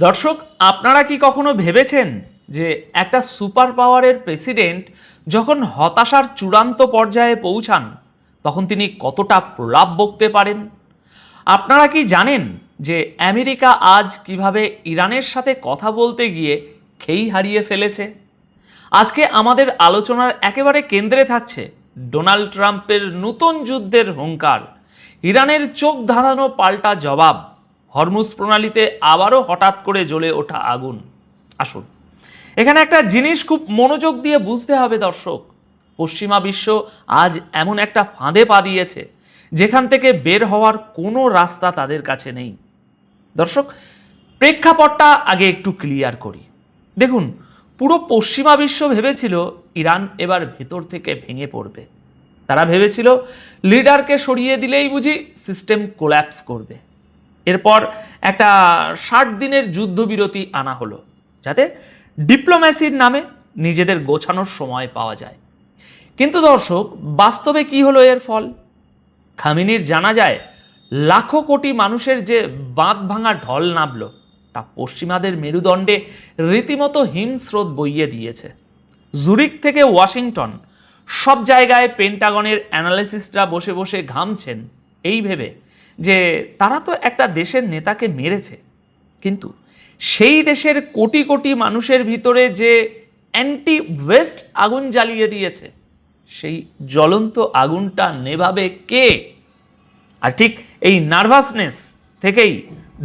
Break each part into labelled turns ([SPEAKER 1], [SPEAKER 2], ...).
[SPEAKER 1] দর্শক, আপনারা কি কখনো ভেবেছেন যে একটা সুপার পাওয়ারের প্রেসিডেন্ট যখন হতাশার চূড়ান্ত পর্যায়ে পৌঁছান তখন তিনি কতটা প্রলাপ বকতে পারেন? আপনারা কি জানেন যে আমেরিকা আজ কিভাবে ইরানের সাথে কথা বলতে গিয়ে খেই হারিয়ে ফেলেছে? আজকে আমাদের আলোচনার একেবারে কেন্দ্রে থাকছে ডোনাল্ড ট্রাম্পের নতুন যুদ্ধের হুঙ্কার, ইরানের চোখ ধাঁধানো পাল্টা জবাব, হরমুজ প্রণালীতে আবারও হঠাৎ করে জ্বলে ওঠা আগুন। আসুন, এখানে একটা জিনিস খুব মনোযোগ দিয়ে বুঝতে হবে দর্শক। পশ্চিমা বিশ্ব আজ এমন একটা ফাঁদে পা দিয়েছে যেখান থেকে বের হওয়ার কোনো রাস্তা তাদের কাছে নেই। দর্শক, প্রেক্ষাপটটা আগে একটু ক্লিয়ার করি। দেখুন, পুরো পশ্চিমা বিশ্ব ভেবেছিল ইরান এবার ভেতর থেকে ভেঙে পড়বে। তারা ভেবেছিল লিডারকে সরিয়ে দিলেই বুঝি সিস্টেম কোল্যাপস করবে। এরপর একটা 60 দিনের যুদ্ধবিরতি আনা হলো যাতে ডিপ্লোম্যাসির নামে নিজেদের গোছানোর সময় পাওয়া যায়। কিন্তু দর্শক, বাস্তবে কি হলো এর ফল? খামেনির জানা যায় লাখো কোটি মানুষের যে বাঁধ ভাঙা ঢল নামল তা পশ্চিমাদের মেরুদণ্ডে রীতিমতো হিমস্রোত বইয়ে দিয়েছে। জুরিক থেকে ওয়াশিংটন সব জায়গায় পেন্টাগনের অ্যানালিসিস্টরা বসে বসে ঘামছেন এই ভেবে যে তারা তো একটা দেশের নেতাকে মেরেছে, কিন্তু সেই দেশের কোটি কোটি মানুষের ভিতরে যে অ্যান্টি ওয়েস্ট আগুন জ্বালিয়ে দিয়েছে, সেই জ্বলন্ত আগুনটা নেভাবে কে? আর ঠিক এই নার্ভাসনেস থেকেই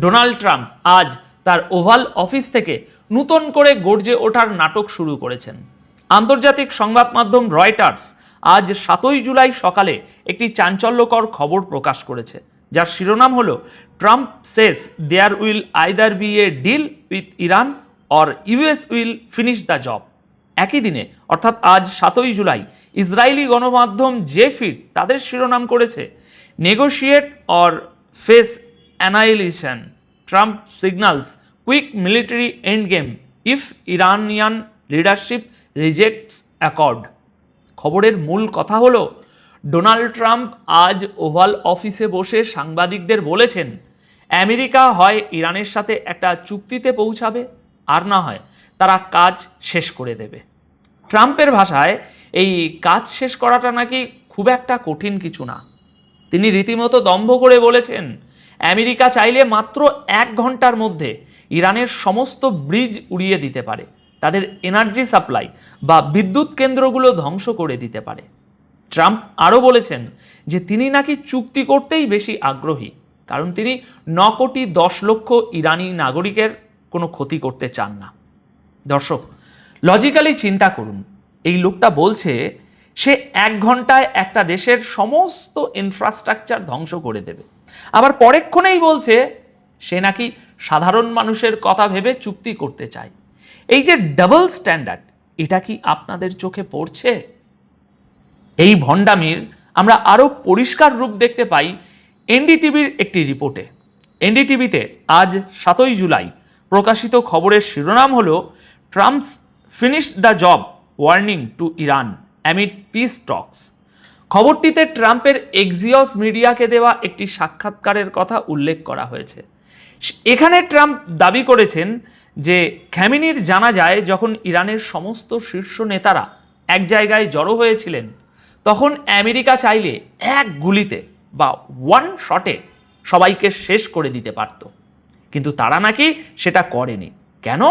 [SPEAKER 1] ডোনাল্ড ট্রাম্প আজ তার ওভাল অফিস থেকে নতুন করে গর্জে ওঠার নাটক শুরু করেছেন। আন্তর্জাতিক সংবাদ মাধ্যম রয়টার্স আজ 7ই জুলাই সকালে একটি চাঞ্চল্যকর খবর প্রকাশ করেছে, যার শিরোনাম হলো Trump says there will either be a deal with Iran or US will finish the job. একই দিনে অর্থাৎ আজ 7ই জুলাই ইসরায়েলি গণমাধ্যম জে ফিড তাদের শিরোনাম করেছে negotiate or face annihilation, Trump signals quick military end game if Iranian leadership rejects accord. খবরের মূল কথা হলো ডোনাল্ড ট্রাম্প আজ ওভাল অফিসে বসে সাংবাদিকদের বলেছেন আমেরিকা হয় ইরানের সাথে একটা চুক্তিতে পৌঁছাবে, আর না হয় তারা কাজ শেষ করে দেবে। ট্রাম্পের ভাষায় এই কাজ শেষ করাটা নাকি খুব একটা কঠিন কিছু না। তিনি রীতিমতো দম্ভ করে বলেছেন আমেরিকা চাইলে মাত্র 1 ঘন্টার মধ্যে ইরানের সমস্ত ব্রিজ উড়িয়ে দিতে পারে, তাদের এনার্জি সাপ্লাই বা বিদ্যুৎ কেন্দ্রগুলো ধ্বংস করে দিতে পারে। ট্রাম্প আরও বলেছেন যে তিনি নাকি চুক্তি করতেই বেশি আগ্রহী, কারণ তিনি 9 কোটি 10 লক্ষ ইরানি নাগরিকের কোনো ক্ষতি করতে চান না। দর্শক, লজিক্যালি চিন্তা করুন, এই লোকটা বলছে সে 1 ঘন্টায় একটা দেশের সমস্ত ইনফ্রাস্ট্রাকচার ধ্বংস করে দেবে, আবার পরেক্ষণেই বলছে সে নাকি সাধারণ মানুষের কথা ভেবে চুক্তি করতে চায়। এই যে ডাবল স্ট্যান্ডার্ড, এটা কি আপনাদের চোখে পড়ছে? এই ভণ্ডামির আমরা আরও পরিষ্কার রূপ দেখতে পাই এনডিটিভির একটি রিপোর্টে। এনডিটিভিতে আজ 7ই জুলাই প্রকাশিত খবরের শিরোনাম হলো Trump's finish the job warning to Iran amid peace talks. খবরটিতে ট্রাম্পের এক্সিওস মিডিয়াকে দেওয়া একটি সাক্ষাৎকারের কথা উল্লেখ করা হয়েছে। এখানে ট্রাম্প দাবি করেছেন যে খামেনির জানা যায় যখন ইরানের সমস্ত শীর্ষ নেতারা এক জায়গায় জড়ো হয়েছিলেন তখন আমেরিকা চাইলে এক গুলিতে বা ওয়ান শটে সবাইকে শেষ করে দিতে পারত, কিন্তু তারা নাকি সেটা করেনি। কেন?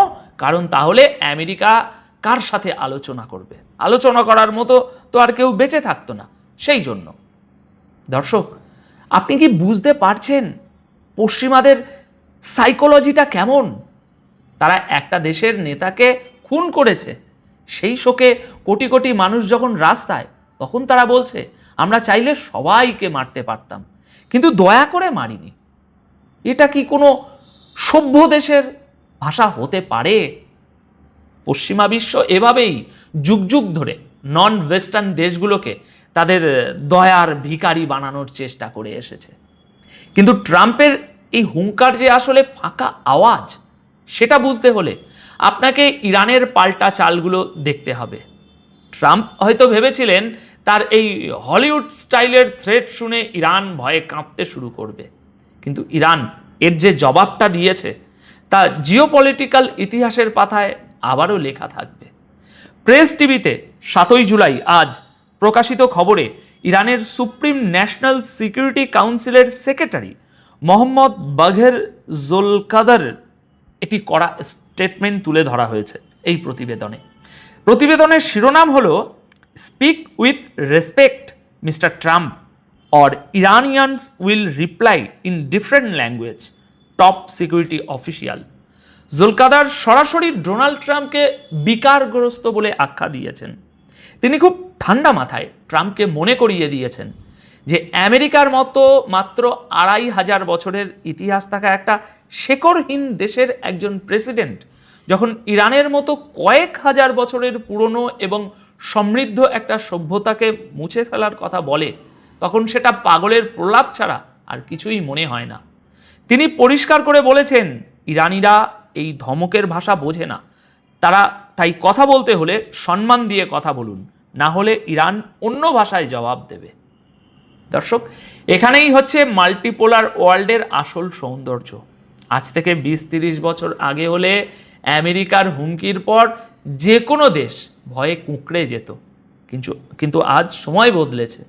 [SPEAKER 1] কারণ তাহলে আমেরিকা কার সাথে আলোচনা করবে? আলোচনা করার মতো তো আর কেউ বেঁচে থাকতো না, সেই জন্য। দর্শক, আপনি কি বুঝতে পারছেন পশ্চিমাদের সাইকোলজিটা কেমন? তারা একটা দেশের নেতাকে খুন করেছে, সেই শোকে কোটি কোটি মানুষ যখন রাস্তায়, তখন তারা বলছে আমরা চাইলে সবাইকে মারতে পারতাম, কিন্তু দয়া করে মারিনি। এটা কি কোনো সভ্য দেশের ভাষা হতে পারে? পশ্চিমা বিশ্ব এভাবেই যুগ যুগ ধরে নন ওয়েস্টার্ন দেশগুলোকে তাদের দয়ার ভিখারি বানানোর চেষ্টা করে এসেছে। কিন্তু ট্রাম্পের এই হুঙ্কার যে আসলে ফাঁকা আওয়াজ, সেটা বুঝতে হলে আপনাকে ইরানের পাল্টা চালগুলো দেখতে হবে। ট্রাম্প হয়তো ভেবেছিলেন তার এই হলিউড স্টাইলের থ্রেট শুনে ইরান ভয়ে কাঁপতে শুরু করবে, কিন্তু ইরান এর যে জবাবটা দিয়েছে তা জিওপলিটিক্যাল ইতিহাসের পাতায় আবারও লেখা থাকবে। প্রেস টিভিতে 7 জুলাই আজ প্রকাশিত খবরে ইরানের সুপ্রিম ন্যাশনাল সিকিউরিটি কাউন্সিলের সেক্রেটারি মোহাম্মদ বাঘের জোলকাদার একটি কড়া স্টেটমেন্ট তুলে ধরা হয়েছে এই প্রতিবেদনে। প্রতিবেদনের শিরোনাম হল speak with respect Mister Trump or Iranians will reply in different language, top security official. Zolghadr সরাসরি ডোনাল্ড ট্রাম্পকে বিকারগ্রস্ত বলে আখ্যা দিয়েছেন। তিনি খুব ঠান্ডা মাথায় ট্রাম্পকে মনে করিয়ে দিয়েছেন যে আমেরিকার মতো মাত্র 2500 বছরের ইতিহাস থাকা একটা শেকড়হীন দেশের একজন প্রেসিডেন্ট যখন ইরানের মতো কয়েক হাজার বছরের পুরনো এবং সমৃদ্ধ একটা সভ্যতাকে মুছে ফেলার কথা বলে, তখন সেটা পাগলের প্রলাপ ছাড়া আর কিছুই মনে হয় না। তিনি পরিষ্কার করে বলেছেন, ইরানিরা এই ধমকের ভাষা বোঝে না, তারা তাই কথা বলতে হলে সম্মান দিয়ে কথা বলুন, না হলে ইরান অন্য ভাষায় জবাব দেবে। দর্শক, এখানেই হচ্ছে মাল্টিপোলার ওয়ার্ল্ডের আসল সৌন্দর্য। আজ থেকে 20-30 বছর আগে হলে আমেরিকার হুমকির পর যে কোনো দেশ ভয়ে কুঁকড়ে যেত, কিন্তু আজ সময় বদলেছে।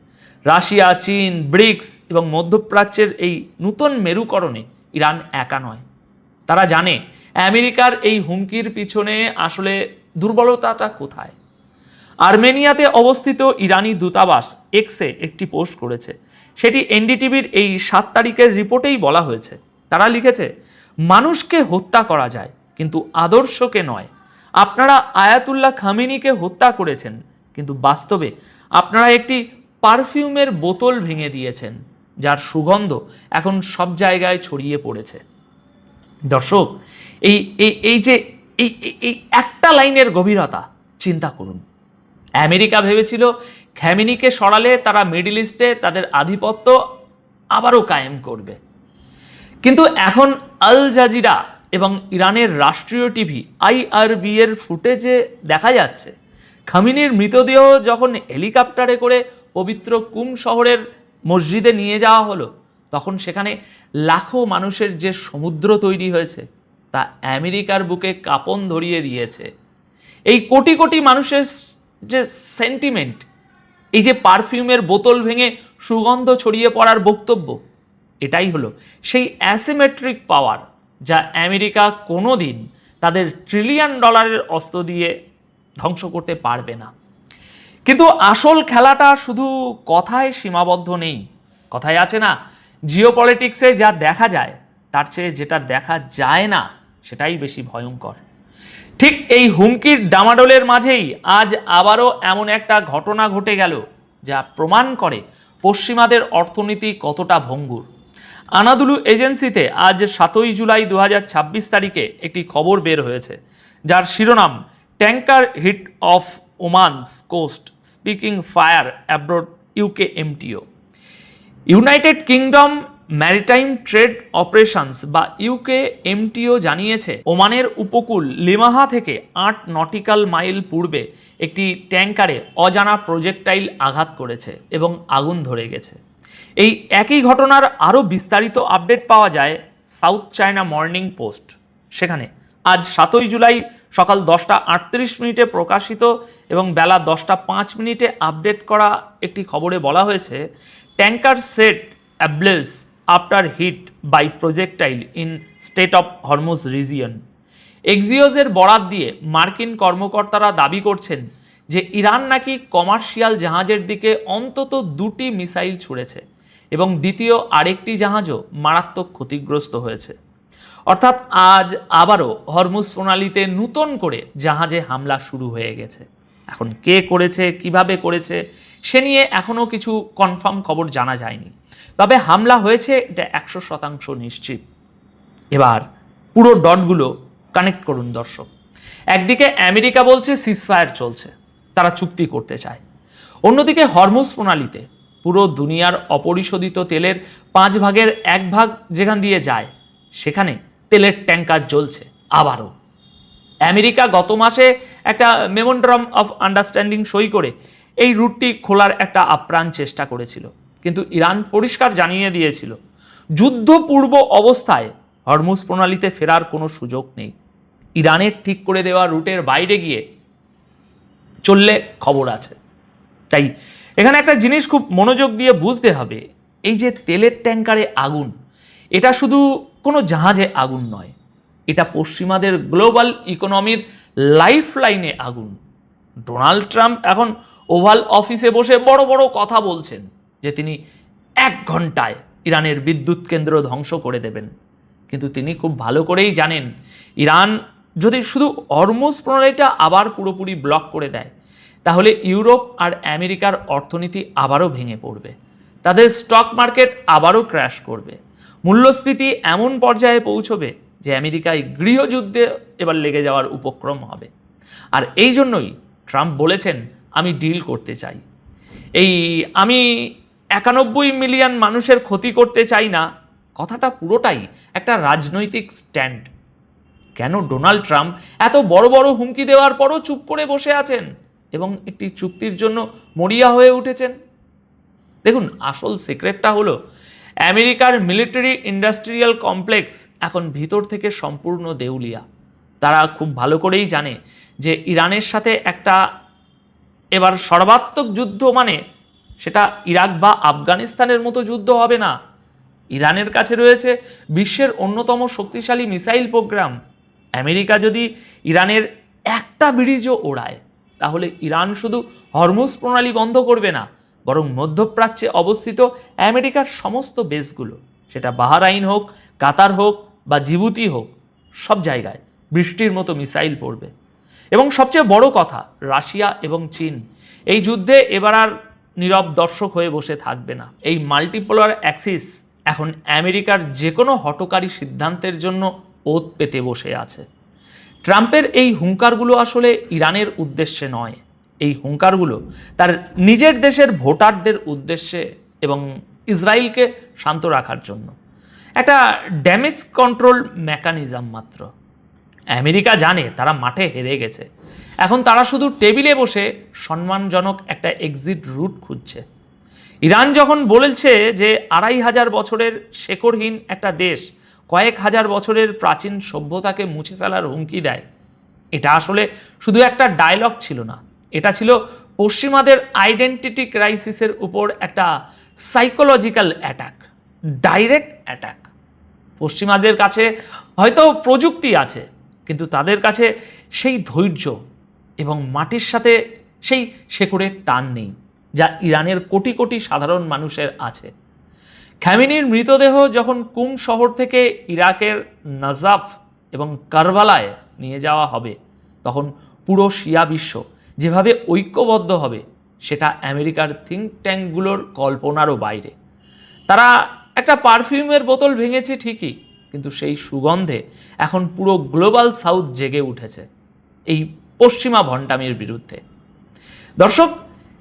[SPEAKER 1] রাশিয়া, চীন, ব্রিক্স এবং মধ্যপ্রাচ্যের এই নূতন মেরুকরণে ইরান একা নয়। তারা জানে আমেরিকার এই হুমকির পিছনে আসলে দুর্বলতাটা কোথায়। আর্মেনিয়াতে অবস্থিত ইরানি দূতাবাস এক্সে একটি পোস্ট করেছে, সেটি এনডিটিভির এই 7 তারিখের রিপোর্টেই বলা হয়েছে। তারা লিখেছে, মানুষকে হত্যা করা যায় কিন্তু আদর্শকে নয়। আপনারা আয়াতুল্লাহ খামেনিকে হত্যা করেছেন, কিন্তু বাস্তবে আপনারা একটি পারফিউমের বোতল ভেঙে দিয়েছেন, যার সুগন্ধ এখন সব জায়গায় ছড়িয়ে পড়েছে। দর্শক, এই যে এই একটা লাইনের গভীরতা চিন্তা করুন। আমেরিকা ভেবেছিল খামেনিকে সরালে তারা মিডল ইস্টে তাদের আধিপত্য আবারও কায়েম করবে, কিন্তু এখন আল জাজিরা এবং ইরানের রাষ্ট্রীয় টিভি IRB এর ফুটেজে দেখা যাচ্ছে খামেনির মৃতদেহ যখন হেলিকপ্টারে করে পবিত্র কুম শহরের মসজিদে নিয়ে যাওয়া হলো, তখন সেখানে লাখো মানুষের যে সমুদ্র তৈরি হয়েছে তা আমেরিকার বুকে কাঁপন ধরিয়ে দিয়েছে। এই কোটি কোটি মানুষের যে সেন্টিমেন্ট, এই যে পারফিউমের বোতল ভেঙে সুগন্ধ ছড়িয়ে পড়ার বক্তব্য, এটাই হলো সেই অ্যাসিমেট্রিক পাওয়ার যা আমেরিকা কোনো দিন তাদের $1 ট্রিলিয়ন অস্ত্র দিয়ে ধ্বংস করতে পারবে না। কিন্তু আসল খেলাটা শুধু কথায় সীমাবদ্ধ নেই। কথায় আছে না, জিওপলিটিক্সে যা দেখা যায় তার চেয়ে যেটা দেখা যায় না সেটাই বেশি ভয়ঙ্কর। ঠিক এই হুমকির ডামাডোলের মাঝেই আজ আবারও এমন একটা ঘটনা ঘটে গেল যা প্রমাণ করে পশ্চিমাদের অর্থনীতি কতটা ভঙ্গুর। আনাদুলু এজেন্সিতে আজ 7 জুলাই 2026 তারিখে একটি খবর বের হয়েছে, যার শিরোনাম tanker hit off Oman's coast sparking fire abroad UK MTO। United Kingdom maritime trade operations বা UK MTO জানিয়েছে, ওমানের উপকূল লিমাহা থেকে 8 নটিক্যাল মাইল পূর্বে একটি ট্যাঙ্কারে অজানা প্রজেক্টাইল আঘাত করেছে এবং আগুন ধরে গেছে। এই একই ঘটনার আরও বিস্তারিত আপডেট পাওয়া যায় সাউথ চায়না মর্নিং পোস্ট। সেখানে আজ 7 জুলাই সকাল 10:38 প্রকাশিত এবং বেলা 10:05 আপডেট করা একটি খবরে বলা হয়েছে, tanker set ablaze after hit by projectile in strait of Hormuz region. এক্সিওসের বরাত দিয়ে মার্কিন কর্মকর্তারা দাবি করছেন যে ইরান নাকি কমার্শিয়াল জাহাজের দিকে অন্তত 2টি মিসাইল ছুড়েছে এবং দ্বিতীয় আরেকটি জাহাজও মারাত্মক ক্ষতিগ্রস্ত হয়েছে। অর্থাৎ আজ আবারও হরমুজ প্রণালীতে নতুন করে জাহাজে হামলা শুরু হয়ে গেছে। এখন কে করেছে, কিভাবে করেছে সে নিয়ে এখনও কিছু কনফার্ম খবর জানা যায়নি, তবে হামলা হয়েছে এটা 100% নিশ্চিত। এবার পুরো ডটগুলো কানেক্ট করুন দর্শক। একদিকে আমেরিকা বলছে সিজফায়ার চলছে, তারা চুক্তি করতে চায়। অন্যদিকে হরমুজ প্রণালীতে পুরো দুনিয়ার অপরিশোধিত তেলের 5 ভাগের 1 ভাগ যেখান দিয়ে যায় সেখানে তেলের ট্যাঙ্কার জ্বলছে। আবারও আমেরিকা গত মাসে একটা মেমোরান্ডাম অফ আন্ডারস্ট্যান্ডিং সই করে এই রুটটি খোলার একটা আপ্রাণ চেষ্টা করেছিল, কিন্তু ইরান পরিষ্কার জানিয়ে দিয়েছিল যুদ্ধপূর্ব অবস্থায় হরমুজ প্রণালীতে ফেরার কোনো সুযোগ নেই। ইরানের ঠিক করে দেওয়া রুটের বাইরে গিয়ে চললে খবর আছে। তাই এখানে একটা জিনিস খুব মনোযোগ দিয়ে বুঝতে হবে, এই যে তেলের ট্যাঙ্কারে আগুন, এটা শুধু কোনো জাহাজে আগুন নয়, এটা পশ্চিমাদের গ্লোবাল ইকোনমির লাইফ লাইনে আগুন। ডোনাল্ড ট্রাম্প এখন ওভাল অফিসে বসে বড় বড় কথা বলছেন যে তিনি 1 ঘন্টায় ইরানের বিদ্যুৎ কেন্দ্র ধ্বংস করে দেবেন, কিন্তু তিনি খুব ভালো করেই জানেন ইরান যদি শুধু হরমুজ প্রণালীটা আবার পুরোপুরি ব্লক করে দেয়, তাহলে ইউরোপ আর আমেরিকার অর্থনীতি আবারও ভেঙে পড়বে, তাদের স্টক মার্কেট আবারও ক্র্যাশ করবে, মূল্যস্ফীতি এমন পর্যায়ে পৌঁছবে যে আমেরিকায় গৃহযুদ্ধে এবার লেগে যাওয়ার উপক্রম হবে। আর এই জন্যই ট্রাম্প বলেছেন আমি ডিল করতে চাই। আমি 91 মিলিয়ন মানুষের ক্ষতি করতে চাই না, কথাটা পুরোটাই একটা রাজনৈতিক স্ট্যান্ড। কেন ডোনাল্ড ট্রাম্প এত বড় বড় হুমকি দেওয়ার পরও চুপ করে বসে আছেন এবং একটি চুক্তির জন্য মরিয়া হয়ে উঠেছেন? দেখুন, আসল সিক্রেটটা হলো আমেরিকার মিলিটারি ইন্ডাস্ট্রিয়াল কমপ্লেক্স এখন ভিতর থেকে সম্পূর্ণ দেউলিয়া। তারা খুব ভালো করেই জানে যে ইরানের সাথে একটা এবার সর্বাত্মক যুদ্ধ মানে সেটা ইরাক বা আফগানিস্তানের মতো যুদ্ধ হবে না। ইরানের কাছে রয়েছে বিশ্বের অন্যতম শক্তিশালী মিসাইল প্রোগ্রাম। আমেরিকা যদি ইরানের একটা ব্রিজও ওড়ায়, তাহলে ইরান শুধু হরমুজ প্রণালী বন্ধ করবে না, বরং মধ্যপ্রাচ্যে অবস্থিত আমেরিকার সমস্ত বেসগুলো, সেটা বাহরাইন হোক, কাতার হোক বা জিবুতি হোক, সব জায়গায় বৃষ্টির মতো মিসাইল পড়বে। এবং সবচেয়ে বড় কথা, রাশিয়া এবং চীন এই যুদ্ধে এবার আর নীরব দর্শক হয়ে বসে থাকবে না। এই মাল্টিপোলার অ্যাক্সিস এখন আমেরিকার যে কোনো হঠকারী সিদ্ধান্তের জন্য ওত পেতে বসে আছে। ট্রাম্পের এই হুঙ্কারগুলো আসলে ইরানের উদ্দেশ্যে নয়, এই হুঙ্কারগুলো তার নিজের দেশের ভোটারদের উদ্দেশ্যে এবং ইসরায়েলকে শান্ত রাখার জন্য একটা ড্যামেজ কন্ট্রোল মেকানিজম মাত্র। আমেরিকা জানে তারা মাঠে হেরে গেছে, এখন তারা শুধু টেবিলে বসে সম্মানজনক একটা এক্সিট রুট খুঁজছে। ইরান যখন বলেছে যে 2500 বছরের শেকড়হীন একটা দেশ কয়েক হাজার বছরের প্রাচীন সভ্যতাকে মুছে ফেলার হুমকি দেয়, এটা আসলে শুধু একটা ডায়লগ ছিল না, এটা ছিল পশ্চিমাদের আইডেন্টিটি ক্রাইসিসের উপর একটা সাইকোলজিক্যাল অ্যাটাক, ডাইরেক্ট অ্যাটাক। পশ্চিমাদের কাছে হয়তো প্রযুক্তি আছে, কিন্তু তাদের কাছে সেই ধৈর্য এবং মাটির সাথে সেই শেকড়ের টান নেই যা ইরানের কোটি কোটি সাধারণ মানুষের আছে। খামেনির মৃতদেহ যখন কুম শহর থেকে ইরাকের নাজাফ এবং কারবালায় নিয়ে যাওয়া হবে, তখন পুরো শিয়া বিশ্ব যেভাবে ঐক্যবদ্ধ হবে সেটা আমেরিকার থিঙ্ক ট্যাঙ্কগুলোর কল্পনারও বাইরে। তারা একটা পারফিউমের বোতল ভেঙেছে ঠিকই, কিন্তু সেই সুগন্ধে এখন পুরো গ্লোবাল সাউথ জেগে উঠেছে এই পশ্চিমা ভণ্ডামির বিরুদ্ধে। দর্শক,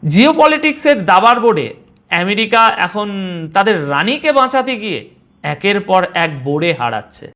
[SPEAKER 1] জিওপলিটিক্সের দাবার বোর্ডে আমেরিকা এখন তাদের রানীকে বাঁচাতে গিয়ে একের পর এক বোর্ডে হারাচ্ছে।